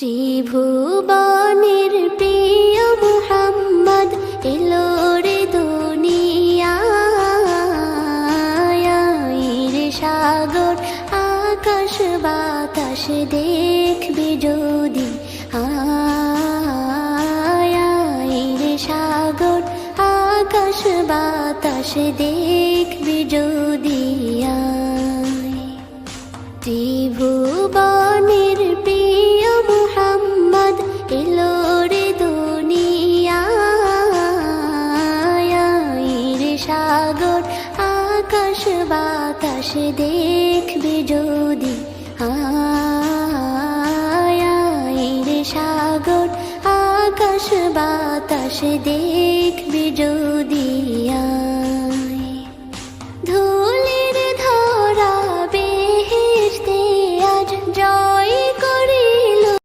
ত্রিভুবনের প্রিয় মুহাম্মদ এলো রে দুনিয়ায়, রে সাগর আকাশ বাতাস দেখবি যদি, রে সাগর আকাশ বাতাস দেখবি যদি। ত্রিভুবনের প্রিয় মুহাম্মদ এলো রে দুনিয়ায়, রে সাগর আকাশ বাতাস দেখবি যদি, রে সাগর আকাশ বাতাস দেখবি যদি।